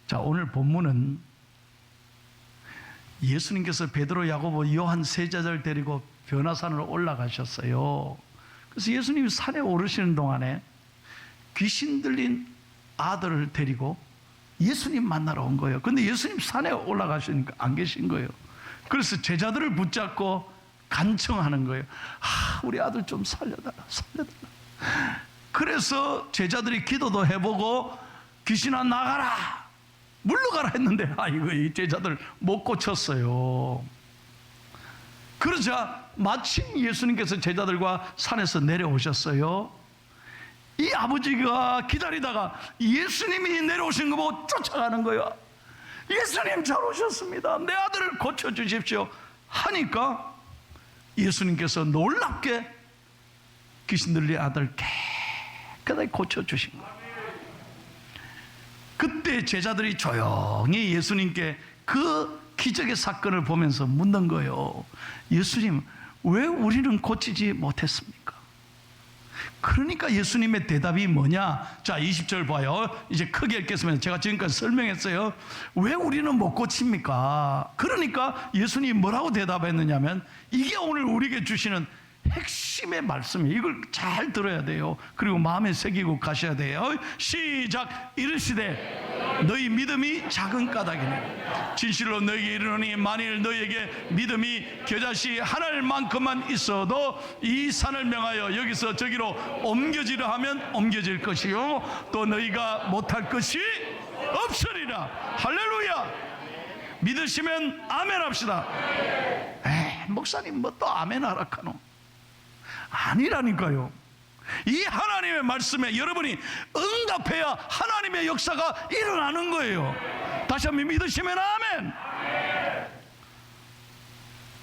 자, 오늘 본문은 예수님께서 베드로, 야고보, 요한 세 제자를 데리고 변화산으로 올라가셨어요. 그래서 예수님이 산에 오르시는 동안에 귀신 들린 아들을 데리고 예수님 만나러 온 거예요. 근데 예수님 산에 올라가시니까 안 계신 거예요. 그래서 제자들을 붙잡고 간청하는 거예요. 우리 아들 좀 살려달라, 살려달라. 그래서 제자들이 기도도 해보고 귀신아 나가라, 물러가라 했는데 이거 이 제자들 못 고쳤어요. 그러자 마침 예수님께서 제자들과 산에서 내려오셨어요. 이 아버지가 기다리다가 예수님이 내려오신 거 보고 쫓아가는 거예요. 예수님 잘 오셨습니다, 내 아들을 고쳐주십시오 하니까 예수님께서 놀랍게 귀신 들린 아들 깨끗하게 고쳐주신 거예요. 그때 제자들이 조용히 예수님께 그 기적의 사건을 보면서 묻는 거예요. 예수님, 왜 우리는 고치지 못했습니까? 그러니까 예수님의 대답이 뭐냐? 자, 20절 봐요. 이제 크게 읽겠습니다. 제가 지금까지 설명했어요. 왜 우리는 못 고칩니까? 그러니까 예수님이 뭐라고 대답했느냐면, 이게 오늘 우리에게 주시는 핵심의 말씀이에요. 이걸 잘 들어야 돼요. 그리고 마음에 새기고 가셔야 돼요. 시작. 이르시되 너희 믿음이 작은 까닭이네. 진실로 너희에게 이르노니 만일 너희에게 믿음이 겨자씨 하나만큼만 있어도 이 산을 명하여 여기서 저기로 옮겨지려 하면 옮겨질 것이요 또 너희가 못할 것이 없으리라. 할렐루야. 믿으시면 아멘 합시다. 목사님 뭐 또 아멘 하라카노? 아니라니까요. 이 하나님의 말씀에 여러분이 응답해야 하나님의 역사가 일어나는 거예요. 다시 한번 믿으시면 아멘.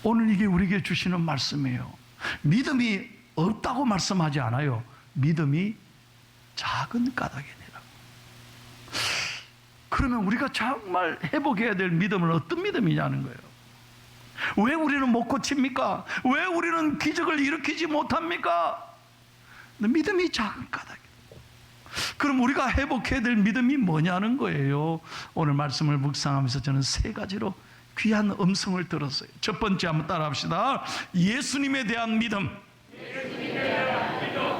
오늘 이게 우리에게 주시는 말씀이에요. 믿음이 없다고 말씀하지 않아요. 믿음이 작은 까닭이니라. 그러면 우리가 정말 회복해야 될 믿음은 어떤 믿음이냐는 거예요. 왜 우리는 못 고칩니까? 왜 우리는 기적을 일으키지 못합니까? 믿음이 작은 까닭이에요. 그럼 우리가 회복해야 될 믿음이 뭐냐는 거예요. 오늘 말씀을 묵상하면서 저는 세 가지로 귀한 음성을 들었어요. 첫 번째 한번 따라 합시다. 예수님에 대한 믿음.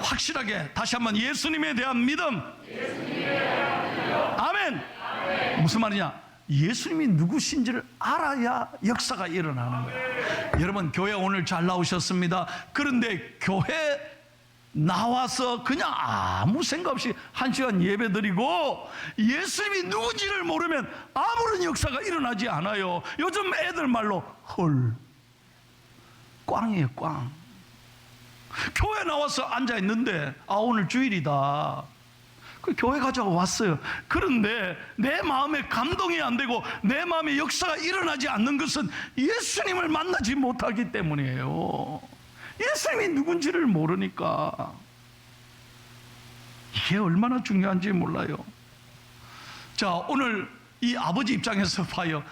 확실하게 다시 한번 예수님에 대한 믿음. 아멘. 무슨 말이냐? 예수님이 누구신지를 알아야 역사가 일어나는 거예요. 여러분, 교회 오늘 잘 나오셨습니다. 그런데 교회 나와서 그냥 아무 생각 없이 1시간 예배 드리고 예수님이 누군지를 모르면 아무런 역사가 일어나지 않아요. 요즘 애들 말로 헐, 꽝이에요, 꽝. 교회 나와서 앉아있는데 오늘 주일이다, 그 교회 가자고 왔어요. 그런데 내 마음에 감동이 안 되고 내 마음에 역사가 일어나지 않는 것은 예수님을 만나지 못하기 때문이에요. 예수님이 누군지를 모르니까. 이게 얼마나 중요한지 몰라요. 자, 오늘 이 아버지 입장에서 봐요.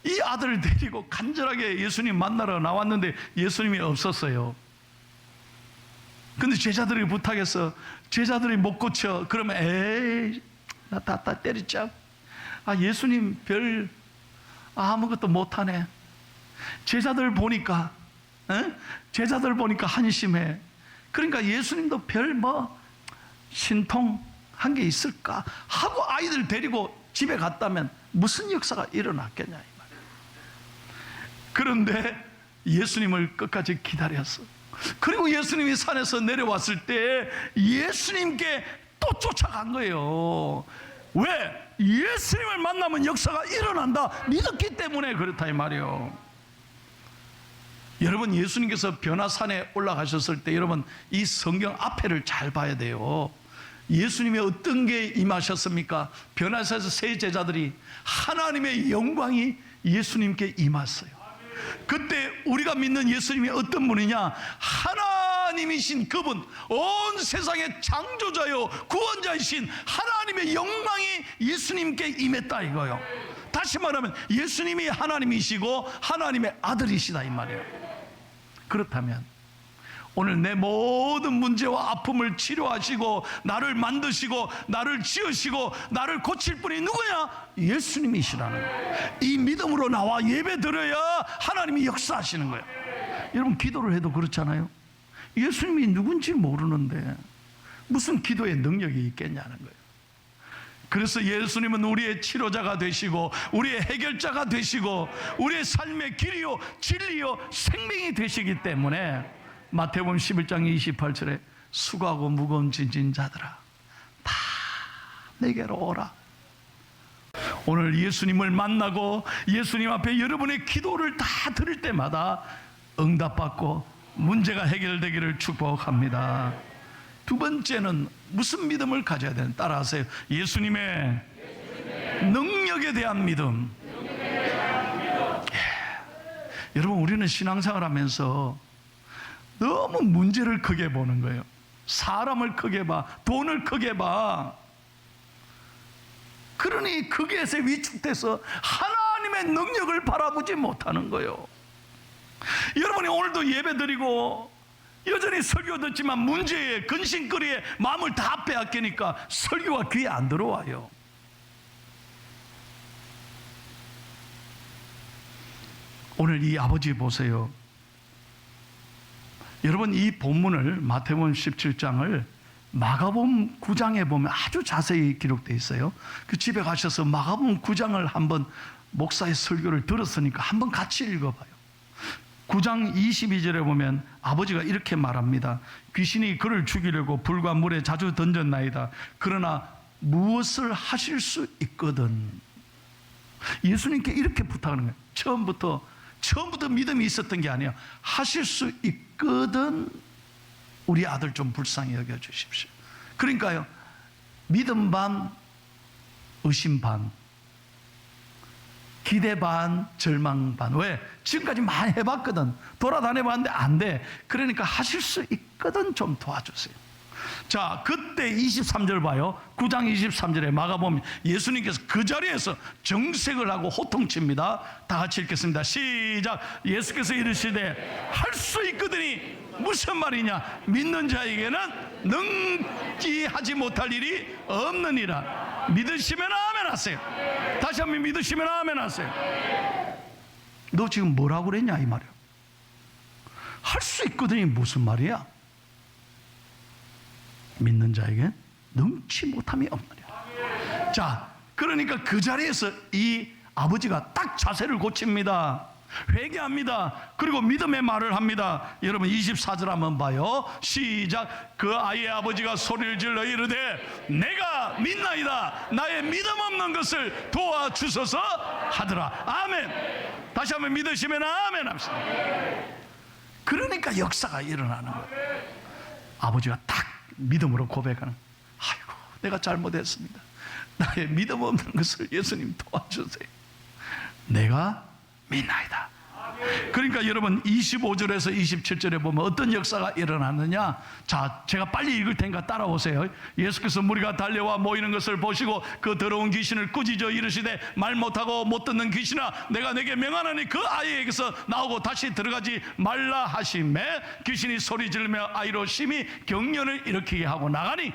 이 아들을 데리고 간절하게 예수님 만나러 나왔는데 예수님이 없었어요. 근데 제자들이 부탁해서 제자들이 못 고쳐. 그러면 에이, 나 다 때리자. 예수님 별 아무것도 못하네. 제자들 보니까 제자들 보니까 한심해. 그러니까 예수님도 별 신통한 게 있을까 하고 아이들 데리고 집에 갔다면 무슨 역사가 일어났겠냐 이 말이에요. 그런데 예수님을 끝까지 기다렸어. 그리고 예수님이 산에서 내려왔을 때 예수님께 또 쫓아간 거예요. 왜? 예수님을 만나면 역사가 일어난다 믿었기 때문에 그렇다 이 말이에요. 여러분, 예수님께서 변화산에 올라가셨을 때 여러분 이 성경 앞에를 잘 봐야 돼요. 예수님이 어떤 게 임하셨습니까? 변화산에서 세 제자들이 하나님의 영광이 예수님께 임했어요. 그때 우리가 믿는 예수님이 어떤 분이냐? 하나님이신 그분, 온 세상의 창조자요 구원자이신 하나님의 영광이 예수님께 임했다 이거요. 다시 말하면 예수님이 하나님이시고 하나님의 아들이시다 이 말이에요. 그렇다면 오늘 내 모든 문제와 아픔을 치료하시고 나를 만드시고 나를 지으시고 나를 고칠 분이 누구냐? 예수님이시라는 거예요. 이 믿음으로 나와 예배 드려야 하나님이 역사하시는 거예요. 여러분, 기도를 해도 그렇잖아요. 예수님이 누군지 모르는데 무슨 기도의 능력이 있겠냐는 거예요. 그래서 예수님은 우리의 치료자가 되시고 우리의 해결자가 되시고 우리의 삶의 길이요 진리요 생명이 되시기 때문에 마태복음 11장 28절에 수고하고 무거운 짐진 자들아 다 내게로 오라. 오늘 예수님을 만나고 예수님 앞에 여러분의 기도를 다 드릴 때마다 응답받고 문제가 해결되기를 축복합니다. 두 번째는 무슨 믿음을 가져야 되는? 따라하세요. 예수님의 능력에 대한 믿음. 여러분, 우리는 신앙생활 하면서 너무 문제를 크게 보는 거예요. 사람을 크게 봐, 돈을 크게 봐. 그러니 거기에서 위축돼서 하나님의 능력을 바라보지 못하는 거예요. 여러분이 오늘도 예배 드리고 여전히 설교 듣지만 문제에 근심거리에 마음을 다 빼앗기니까 설교가 귀에 안 들어와요. 오늘 이 아버지 보세요. 여러분, 이 본문을 마태복음 17장을 마가복음 9장에 보면 아주 자세히 기록되어 있어요. 그 집에 가셔서 마가복음 9장을 한번 목사의 설교를 들었으니까 한번 같이 읽어봐요. 9장 22절에 보면 아버지가 이렇게 말합니다. 귀신이 그를 죽이려고 불과 물에 자주 던졌나이다. 그러나 무엇을 하실 수 있거든. 예수님께 이렇게 부탁하는 거예요. 처음부터 믿음이 있었던 게 아니에요. 하실 수 있거든 우리 아들 좀 불쌍히 여겨주십시오. 그러니까요, 믿음 반, 의심 반, 기대 반, 절망 반. 왜? 지금까지 많이 해봤거든. 돌아다녀봤는데 안 돼. 그러니까 하실 수 있거든 좀 도와주세요. 자, 그때 23절 봐요. 9장 23절에 마가복음 예수님께서 그 자리에서 정색을 하고 호통칩니다. 다 같이 읽겠습니다. 시작. 예수께서 이르시되 할 수 있거든이 무슨 말이냐? 믿는 자에게는 능지 하지 못할 일이 없느니라. 믿으시면 아멘 하세요. 다시 한번 믿으시면 아멘 하세요. 너 지금 뭐라고 그랬냐 이 말이야. 할 수 있거든이 무슨 말이야? 믿는 자에게 능치 못함이 없느냐. 자, 그러니까 그 자리에서 이 아버지가 딱 자세를 고칩니다. 회개합니다. 그리고 믿음의 말을 합니다. 여러분 24절 한번 봐요. 시작. 그 아이의 아버지가 소리를 질러 이르되 내가 믿나이다. 나의 믿음 없는 것을 도와주소서 하더라. 아멘. 다시 한번 믿으시면 아멘 합시다. 그러니까 역사가 일어나는 거예요. 아버지가 딱 믿음으로 고백하는, 아이고 내가 잘못했습니다. 나의 믿음 없는 것을 예수님 도와주세요. 내가 믿나이다. 그러니까 여러분 25절에서 27절에 보면 어떤 역사가 일어났느냐. 자, 제가 빨리 읽을 테니까 따라오세요. 예수께서 무리가 달려와 모이는 것을 보시고 그 더러운 귀신을 꾸짖어 이르시되 말 못하고 못 듣는 귀신아 내가 내게 명하노니 그 아이에게서 나오고 다시 들어가지 말라 하시매 귀신이 소리 지르며 아이로 심히 경련을 일으키게 하고 나가니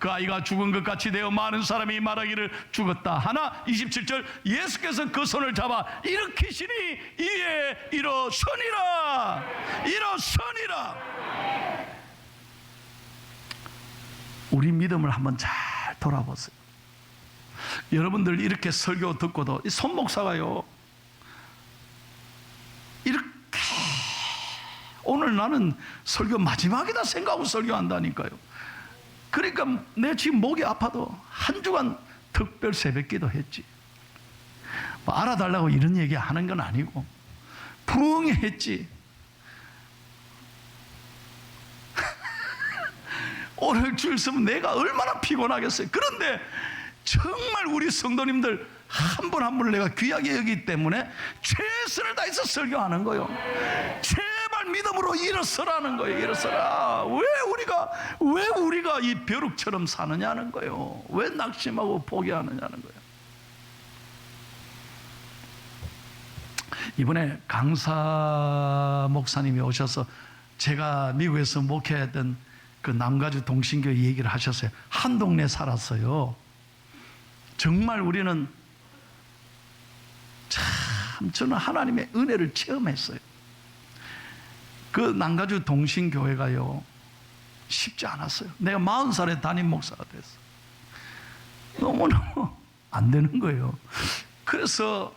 그 아이가 죽은 것 같이 되어 많은 사람이 말하기를 죽었다 하나 27절 예수께서 그 손을 잡아 일으키시니 이에 일어서니라. 일어서니라. 우리 믿음을 한번 잘 돌아보세요. 여러분들 이렇게 설교 듣고도 손 목사가요 이렇게 오늘 나는 설교 마지막이다 생각하고 설교한다니까요. 그러니까 내 지금 목이 아파도 한 주간 특별 새벽기도 했지. 뭐 알아달라고 이런 얘기 하는 건 아니고 부엉이 했지. 오늘 줄 서면 내가 얼마나 피곤하겠어요. 그런데 정말 우리 성도님들 한 분 한 분을 내가 귀하게 여기기 때문에 최선을 다해서 설교하는 거예요. 제발 믿음으로 일어서라는 거예요. 일어서라. 왜 우리가 이 벼룩처럼 사느냐는 거예요. 왜 낙심하고 포기하느냐는 거예요. 이번에 강사 목사님이 오셔서 제가 미국에서 목회했던 그 남가주 동신교회 얘기를 하셨어요. 한 동네 살았어요. 정말 우리는 참 저는 하나님의 은혜를 체험했어요. 그 남가주 동신교회가요 쉽지 않았어요. 내가 40살에 담임 목사가 됐어. 너무너무 안 되는 거예요. 그래서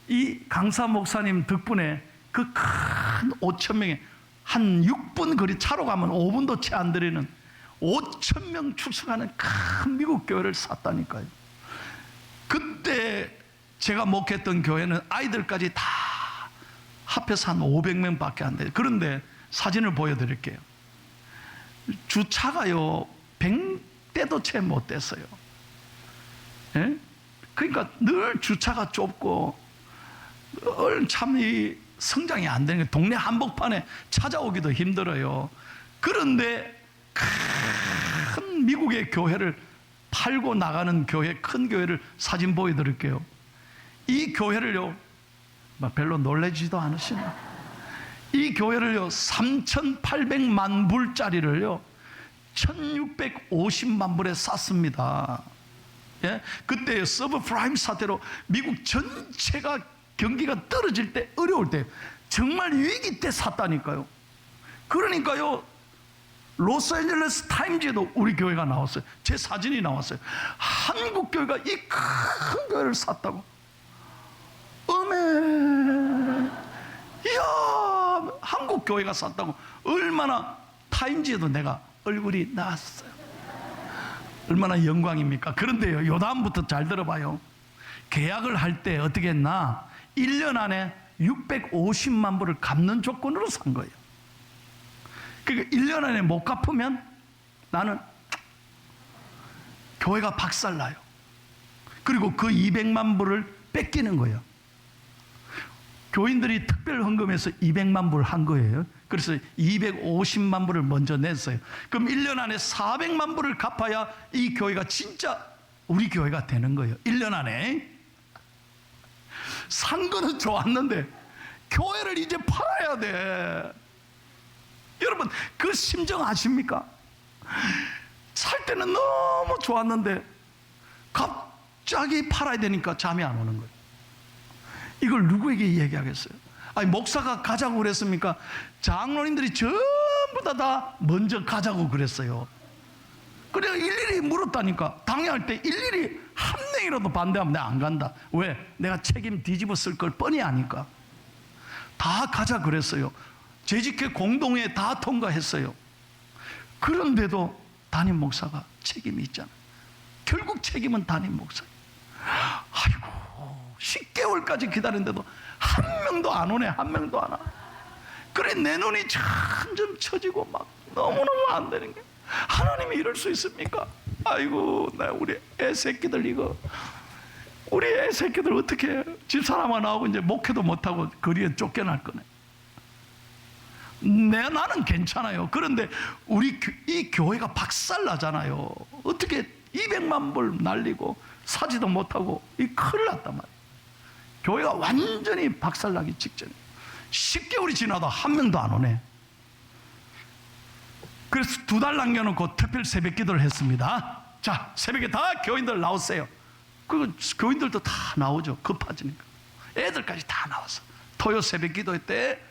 이 강사 목사님 덕분에 그 큰 5,000명에 한 6분 거리 차로 가면 5분도 채 안 들이는 5,000명 출석하는 큰 미국 교회를 샀다니까요. 그때 제가 목했던 교회는 아이들까지 다 합해서 한 500명 밖에 안 돼요. 그런데 사진을 보여드릴게요. 주차가요 100대도 채 못 됐어요. 예? 그러니까 늘 주차가 좁고 참 이 성장이 안 되는 거예요. 동네 한복판에 찾아오기도 힘들어요. 그런데 큰 미국의 교회를 팔고 나가는 교회, 큰 교회를 사진 보여드릴게요. 이 교회를요 별로 놀라지도 않으시나? 이 교회를요 3,800만 불짜리를요 1,650만 불에 샀습니다. 예? 그때 서브프라임 사태로 미국 전체가 경기가 떨어질 때, 어려울 때, 정말 위기 때 샀다니까요. 그러니까요 로스앤젤레스 타임즈에도 우리 교회가 나왔어요. 제 사진이 나왔어요. 한국 교회가 이 큰 교회를 샀다고. 이야, 한국 교회가 샀다고. 얼마나 타임즈에도 내가 얼굴이 나왔어요. 얼마나 영광입니까? 그런데요, 요 다음부터 잘 들어봐요. 계약을 할 때 어떻게 했나? 1년 안에 650만 불을 갚는 조건으로 산 거예요. 그러니까 1년 안에 못 갚으면 나는 교회가 박살나요. 그리고 그 200만 불을 뺏기는 거예요. 교인들이 특별 헌금해서 200만 불 한 거예요. 그래서 250만 불을 먼저 냈어요. 그럼 1년 안에 400만 불을 갚아야 이 교회가 진짜 우리 교회가 되는 거예요. 1년 안에. 산 거는 좋았는데 교회를 이제 팔아야 돼. 여러분 그 심정 아십니까? 살 때는 너무 좋았는데 갑자기 팔아야 되니까 잠이 안 오는 거예요. 이걸 누구에게 이야기하겠어요? 아니 목사가 가자고 그랬습니까? 장로님들이 전부 다 먼저 가자고 그랬어요. 그래서 일일이 물었다니까. 당회할 때 일일이 한 명이라도 반대하면 내가 안 간다. 왜? 내가 책임 뒤집어 쓸 걸 뻔히 아니까. 다 가자 그랬어요. 재직회 공동회에 다 통과했어요. 그런데도 담임 목사가 책임이 있잖아요. 결국 책임은 담임 목사. 아이고 10개월까지 기다렸는데도 한 명도 안 오네. 한 명도 안 와. 그래 내 눈이 점점 처지고 막 너무너무 안 되는 게, 하나님이 이럴 수 있습니까? 아이고 나 우리 애새끼들 이거 우리 애새끼들 어떻게 집사람만 나오고 이제 목회도 못하고 거리에 쫓겨날 거네. 나는 괜찮아요. 그런데 우리 이 교회가 박살나잖아요. 어떻게 200만 불 날리고 사지도 못하고 이 큰일 났단 말이에요. 교회가 완전히 박살나기 직전에 10개월이 지나도 한 명도 안 오네. 그래서 2달 남겨놓고 특별 새벽 기도를 했습니다. 자, 새벽에 다 교인들 나오세요. 그리고 교인들도 다 나오죠. 급해지니까. 애들까지 다 나왔어. 토요 새벽 기도 때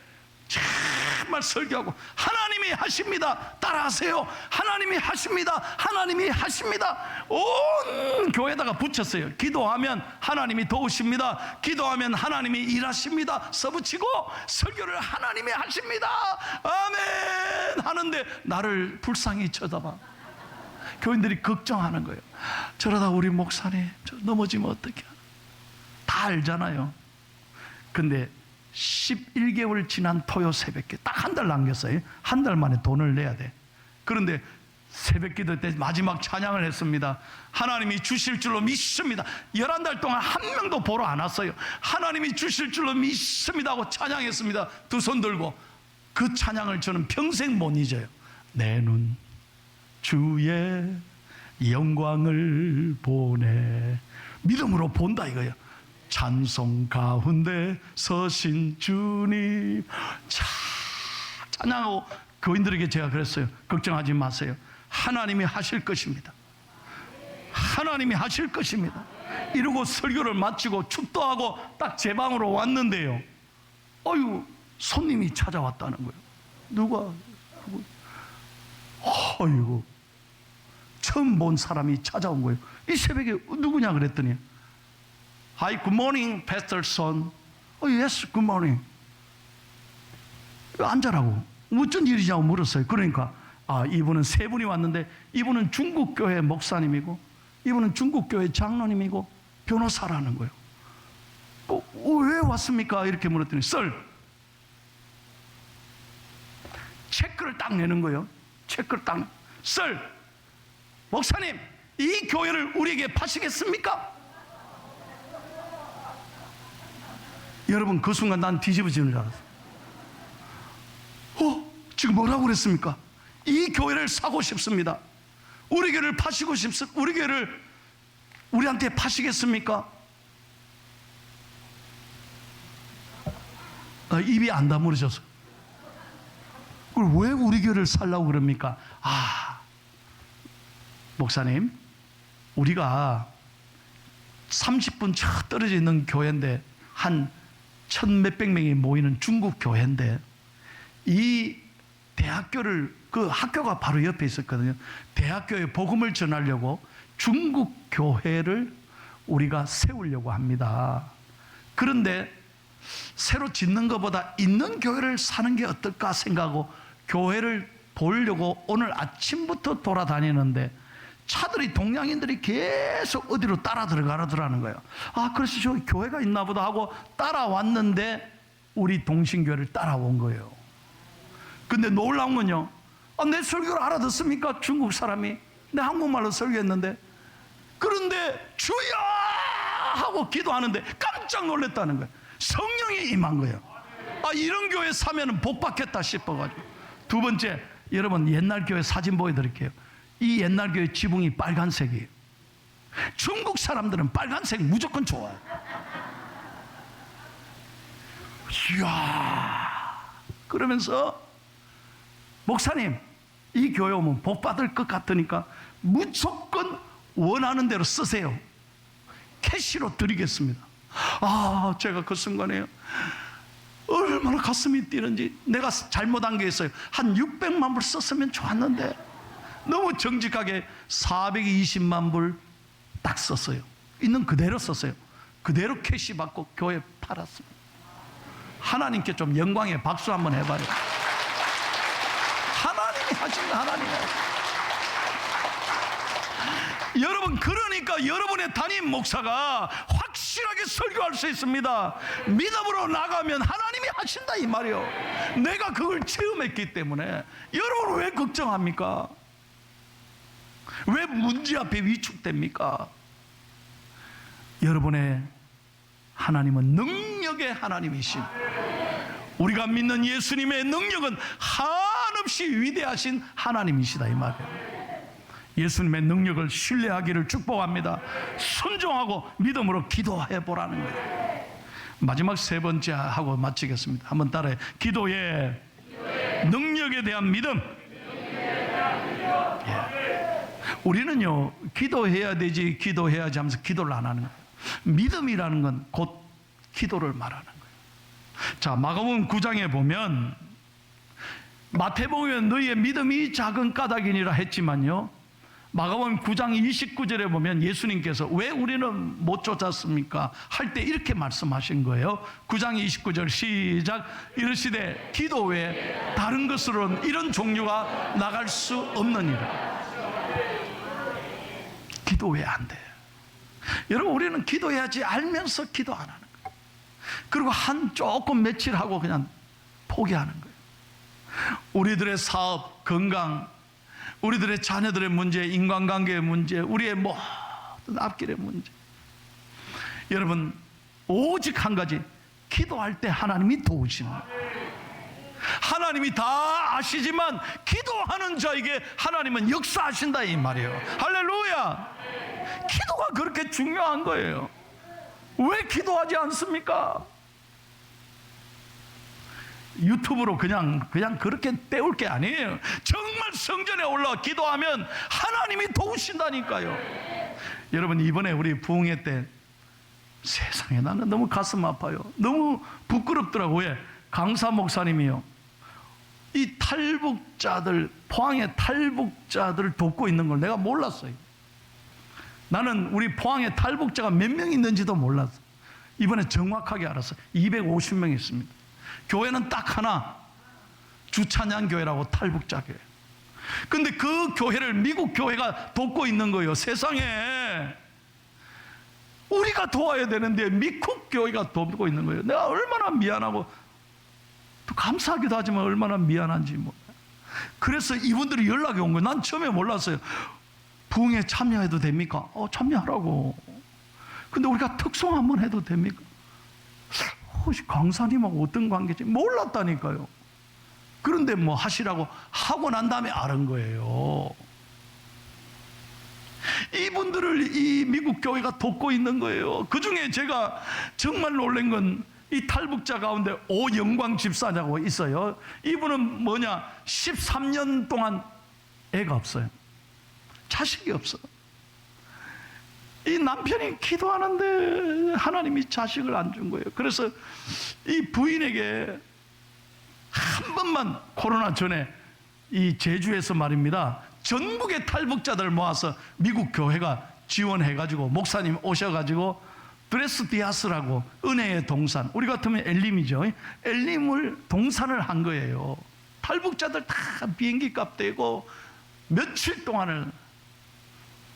정말 설교하고 하나님이 하십니다. 따라하세요. 하나님이 하십니다. 하나님이 하십니다. 온 교회에다가 붙였어요. 기도하면 하나님이 도우십니다. 기도하면 하나님이 일하십니다. 써붙이고 설교를 하나님이 하십니다. 아멘 하는데 나를 불쌍히 쳐다봐. 교인들이 걱정하는 거예요. 저러다 우리 목사님 넘어지면 어떡해. 다 알잖아요. 근데 11개월 지난 토요 새벽기 딱 한 달 남겼어요. 한 달 만에 돈을 내야 돼. 그런데 새벽기도 때 마지막 찬양을 했습니다. 하나님이 주실 줄로 믿습니다. 11달 동안 한 명도 보러 안 왔어요. 하나님이 주실 줄로 믿습니다 하고 찬양했습니다. 두 손 들고. 그 찬양을 저는 평생 못 잊어요. 내 눈 주의 영광을 보내. 믿음으로 본다 이거예요. 찬송 가운데 서신 주님. 자, 찬양하고 교인들에게 제가 그랬어요. 걱정하지 마세요. 하나님이 하실 것입니다. 하나님이 하실 것입니다. 이러고 설교를 마치고 축도하고 딱 제 방으로 왔는데요, 어유 손님이 찾아왔다는 거예요. 누가? 어이구, 처음 본 사람이 찾아온 거예요. 이 새벽에 누구냐 그랬더니, Hi, good morning, Pastor Son. Yes, good morning. 앉아라고. 어쩐 일이냐고 물었어요. 그러니까 이분은 세 분이 왔는데, 이분은 중국교회 목사님이고, 이분은 중국교회 장로님이고 변호사라는 거예요. 왜 왔습니까? 이렇게 물었더니, 체크를 딱 내는 거예요. 체크를 딱. 목사님, 이 교회를 우리에게 파시겠습니까? 여러분, 그 순간 난 뒤집어지는 줄 알았어요. 지금 뭐라고 그랬습니까? 이 교회를 사고 싶습니다. 우리 교회를 파시고 싶습니다. 우리 교회를 우리한테 파시겠습니까? 입이 안 다물어져서. 왜 우리 교회를 살라고 그럽니까? 목사님, 우리가 30분 떨어져 있는 교회인데, 한 1,000몇백 명이 모이는 중국 교회인데, 이 대학교를, 그 학교가 바로 옆에 있었거든요. 대학교에 복음을 전하려고 중국 교회를 우리가 세우려고 합니다. 그런데 새로 짓는 것보다 있는 교회를 사는 게 어떨까 생각하고 교회를 보려고 오늘 아침부터 돌아다니는데, 차들이, 동양인들이 계속 어디로 따라 들어가더라는 거예요. 그래서 저 교회가 있나 보다 하고 따라왔는데, 우리 동신교회를 따라온 거예요. 근데 놀라운 건요, 내 설교를 알아듣습니까? 중국 사람이. 내 한국말로 설교했는데, 그런데 주여 하고 기도하는데 깜짝 놀랐다는 거예요. 성령이 임한 거예요. 이런 교회 사면은 복 받겠다 싶어가지고. 두 번째, 여러분, 옛날 교회 사진 보여드릴게요. 이 옛날 교회 지붕이 빨간색이에요. 중국 사람들은 빨간색 무조건 좋아해요. 이야, 그러면서 목사님, 이 교회 오면 복 받을 것 같으니까 무조건 원하는 대로 쓰세요. 캐시로 드리겠습니다. 제가 그 순간에 얼마나 가슴이 뛰는지. 내가 잘못한 게 있어요. 한 600만 불 썼으면 좋았는데 너무 정직하게 420만 불 딱 썼어요. 있는 그대로 썼어요. 그대로 캐시 받고 교회 팔았습니다. 하나님께 좀 영광의 박수 한번 해봐요. 하나님이 하신다. 하나님이. 여러분, 그러니까 여러분의 담임 목사가 확실하게 설교할 수 있습니다. 믿음으로 나가면 하나님이 하신다 이 말이요. 내가 그걸 체험했기 때문에. 여러분, 왜 걱정합니까? 왜 문제 앞에 위축됩니까? 여러분의 하나님은 능력의 하나님이신, 우리가 믿는 예수님의 능력은 한없이 위대하신 하나님이시다 이 말이에요. 예수님의 능력을 신뢰하기를 축복합니다. 순종하고 믿음으로 기도해 보라는 거예요. 마지막 세 번째 하고 마치겠습니다. 한번 따라해. 기도의 능력에 대한 믿음. 우리는요, 기도해야 되지, 기도해야지 하면서 기도를 안 하는 거예요. 믿음이라는 건 곧 기도를 말하는 거예요. 자, 마가복음 9장에 보면, 마태복음에 너희의 믿음이 작은 까닭이니라 했지만요, 마가복음 9장 29절에 보면 예수님께서 왜 우리는 못 쫓았습니까? 할 때 이렇게 말씀하신 거예요. 9장 29절 시작. 이르시되 기도 외에 다른 것으로는 이런 종류가 나갈 수 없느니라. 기도 왜 안 돼? 여러분, 우리는 기도해야지 알면서 기도 안 하는 거예요. 그리고 조금 며칠 하고 그냥 포기하는 거예요. 우리들의 사업, 건강, 우리들의 자녀들의 문제, 인간관계의 문제, 우리의 모든 앞길의 문제. 여러분, 오직 한 가지, 기도할 때 하나님이 도우시는 거예요. 하나님이 다 아시지만 기도하는 자에게 하나님은 역사하신다 이 말이에요. 할렐루야. 기도가 그렇게 중요한 거예요. 왜 기도하지 않습니까? 유튜브로 그냥 그렇게 때울 게 아니에요. 정말 성전에 올라와 기도하면 하나님이 도우신다니까요. 여러분, 이번에 우리 부흥회 때 세상에 나는 너무 가슴 아파요. 너무 부끄럽더라고요. 왜? 강사 목사님이요, 이 탈북자들, 포항의 탈북자들을 돕고 있는 걸 내가 몰랐어요. 나는 우리 포항에 탈북자가 몇 명 있는지도 몰랐어. 이번에 정확하게 알았어요. 250명 있습니다. 교회는 딱 하나, 주찬양교회라고 탈북자 교회. 근데 그 교회를 미국 교회가 돕고 있는 거예요. 세상에 우리가 도와야 되는데 미국 교회가 돕고 있는 거예요. 내가 얼마나 미안하고 또 감사하기도 하지만 얼마나 미안한지 몰라요. 그래서 이분들이 연락이 온 거예요. 난 처음에 몰랐어요. 부흥에 참여해도 됩니까? 참여하라고. 근데 우리가 특송 한번 해도 됩니까? 강사님하고 어떤 관계지? 몰랐다니까요. 그런데 뭐 하시라고 하고 난 다음에 아는 거예요. 이분들을 이 미국 교회가 돕고 있는 거예요. 그 중에 제가 정말 놀란 건 이 탈북자 가운데 오영광 집사냐고 있어요. 이분은 13년 동안 애가 없어요. 자식이 없어. 이 남편이 기도하는데 하나님이 자식을 안 준 거예요. 그래서 이 부인에게 한 번만, 코로나 전에 이 제주에서 말입니다, 전국의 탈북자들 모아서 미국 교회가 지원해가지고 목사님 오셔가지고 브레스 디아스라고 은혜의 동산, 우리 같으면 엘림이죠. 엘림을 동산을 한 거예요. 탈북자들 다 비행기 값 대고 며칠 동안을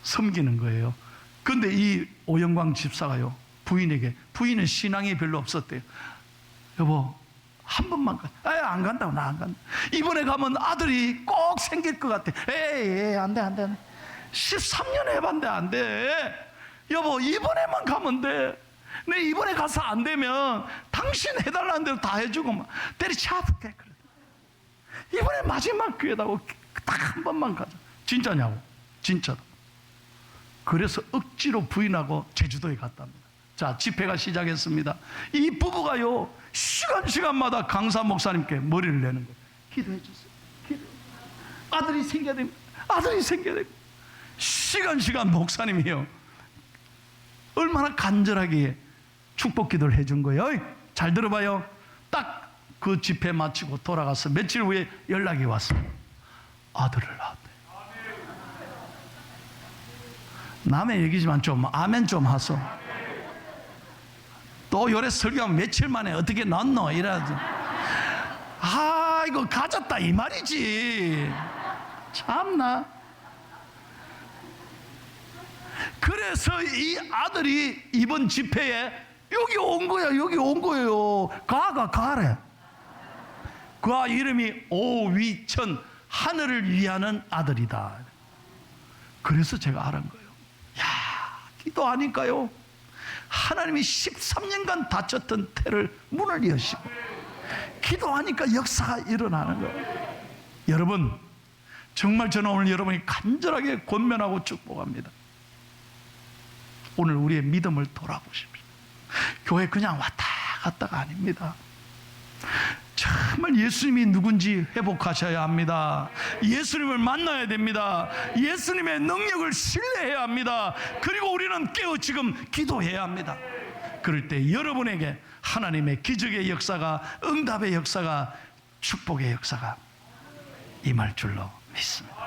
섬기는 거예요. 그런데 이 오영광 집사가요, 부인은 신앙이 별로 없었대요. 여보, 한 번만 가. 안 간다고. 나 안 간다. 이번에 가면 아들이 꼭 생길 것 같아. 에이, 안 돼. 13년 해봤는데 안 돼. 여보, 이번에만 가면 돼. 내 이번에 가서 안 되면 당신 해달라는 대로 다 해주고 막 때리쳐볼게. 그래. 이번에 마지막 기회다고 딱 한 번만 가자. 진짜냐고. 진짜다. 그래서 억지로 부인하고 제주도에 갔답니다. 자, 집회가 시작했습니다. 이 부부가요, 시간마다 강사 목사님께 머리를 내는 거예요. 기도해 주세요. 아들이 생겨야 됩니다. 아들이 생겨야 됩니다. 시간 목사님이요, 얼마나 간절하게 축복 기도를 해준 거예요. 잘 들어봐요. 딱 그 집회 마치고 돌아가서 며칠 후에 연락이 왔습니다. 아들을 낳았대. 남의 얘기지만 좀 아멘 좀 하소. 또 요래 설교하면 며칠 만에 어떻게 낳노 이러지. 이거 가졌다 이 말이지. 참나. 그래서 이 아들이 이번 집회에 여기 온 거예요. 가래. 그 이름이 오위천, 하늘을 위하는 아들이다. 그래서 제가 알은 거예요. 기도하니까요, 하나님이 13년간 닫혔던 태를 문을 여시고, 기도하니까 역사가 일어나는 거예요. 여러분, 정말 저는 오늘 여러분이 간절하게 권면하고 축복합니다. 오늘 우리의 믿음을 돌아보십시오. 교회 그냥 왔다 갔다가 아닙니다. 정말 예수님이 누군지 회복하셔야 합니다. 예수님을 만나야 됩니다. 예수님의 능력을 신뢰해야 합니다. 그리고 우리는 깨어 지금 기도해야 합니다. 그럴 때 여러분에게 하나님의 기적의 역사가, 응답의 역사가, 축복의 역사가 임할 줄로 믿습니다.